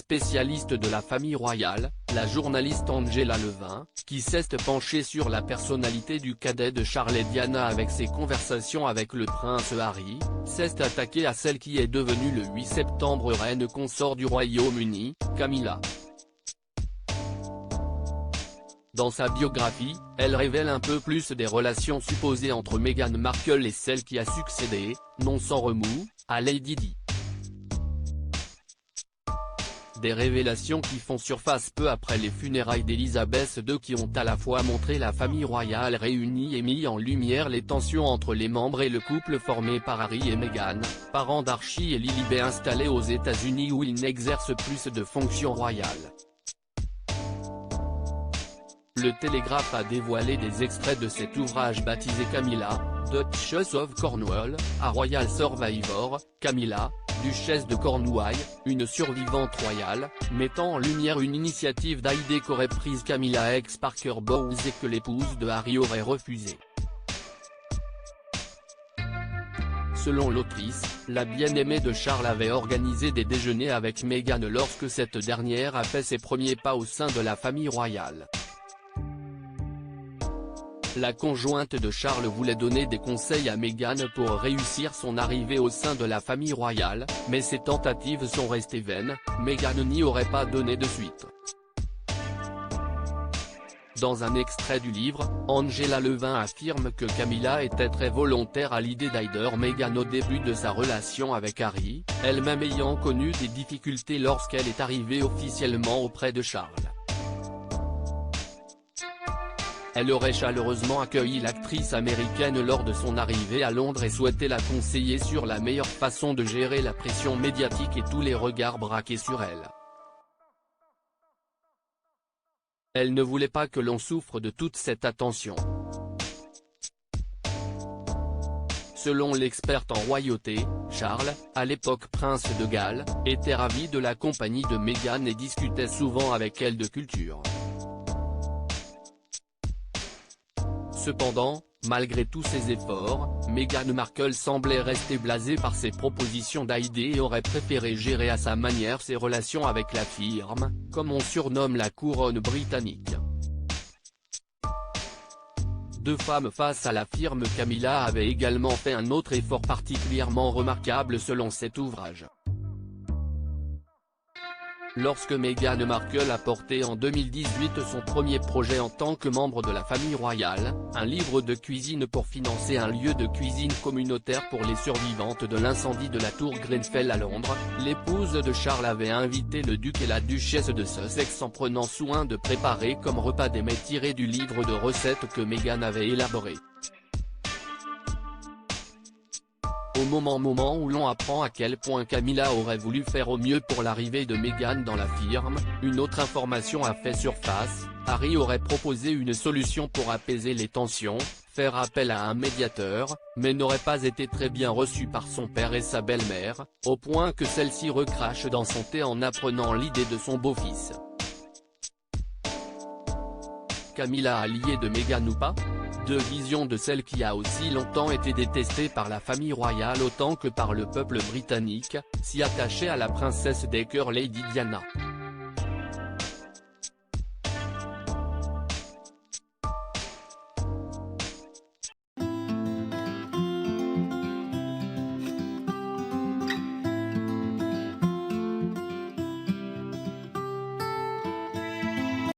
spécialiste de la famille royale, la journaliste Angela Levin, qui s'est penchée sur la personnalité du cadet de Charles et Diana avec ses conversations avec le prince Harry, s'est attaquée à celle qui est devenue le 8 septembre reine consort du Royaume-Uni, Camilla. Dans sa biographie, elle révèle un peu plus des relations supposées entre Meghan Markle et celle qui a succédé, non sans remous, à Lady Di. Des révélations qui font surface peu après les funérailles d'Elisabeth II qui ont à la fois montré la famille royale réunie et mis en lumière les tensions entre les membres et le couple formé par Harry et Meghan, parents d'Archie et Lilibet installés aux États-Unis où ils n'exercent plus de fonctions royales. Le Télégraphe a dévoilé des extraits de cet ouvrage baptisé Camilla, Duchess of Cornwall, a Royal Survivor, Camilla, duchesse de Cornouailles, une survivante royale, mettant en lumière une initiative d'Heidi qu'aurait prise Camilla ex Parker Bowles et que l'épouse de Harry aurait refusée. Selon l'autrice, la bien-aimée de Charles avait organisé des déjeuners avec Meghan lorsque cette dernière a fait ses premiers pas au sein de la famille royale. La conjointe de Charles voulait donner des conseils à Meghan pour réussir son arrivée au sein de la famille royale, mais ces tentatives sont restées vaines, Meghan n'y aurait pas donné de suite. Dans un extrait du livre, Angela Levin affirme que Camilla était très volontaire à l'idée d'aider Meghan au début de sa relation avec Harry, elle-même ayant connu des difficultés lorsqu'elle est arrivée officiellement auprès de Charles. Elle aurait chaleureusement accueilli l'actrice américaine lors de son arrivée à Londres et souhaitait la conseiller sur la meilleure façon de gérer la pression médiatique et tous les regards braqués sur elle. Elle ne voulait pas que l'on souffre de toute cette attention. Selon l'experte en royauté, Charles, à l'époque prince de Galles, était ravi de la compagnie de Meghan et discutait souvent avec elle de culture. Cependant, malgré tous ses efforts, Meghan Markle semblait rester blasée par ses propositions d'Heidi et aurait préféré gérer à sa manière ses relations avec la firme, comme on surnomme la couronne britannique. Deux femmes face à la firme. Camilla avait également fait un autre effort particulièrement remarquable selon cet ouvrage. Lorsque Meghan Markle a porté en 2018 son premier projet en tant que membre de la famille royale, un livre de cuisine pour financer un lieu de cuisine communautaire pour les survivantes de l'incendie de la tour Grenfell à Londres, l'épouse de Charles avait invité le duc et la duchesse de Sussex en prenant soin de préparer comme repas des mets tirés du livre de recettes que Meghan avait élaboré. Au moment où l'on apprend à quel point Camilla aurait voulu faire au mieux pour l'arrivée de Meghan dans la firme, une autre information a fait surface, Harry aurait proposé une solution pour apaiser les tensions, faire appel à un médiateur, mais n'aurait pas été très bien reçu par son père et sa belle-mère, au point que celle-ci recrache dans son thé en apprenant l'idée de son beau-fils. Camilla alliée de Meghan ou pas ? Deux visions de celle qui a aussi longtemps été détestée par la famille royale autant que par le peuple britannique, si attachée à la princesse des cœurs Lady Diana.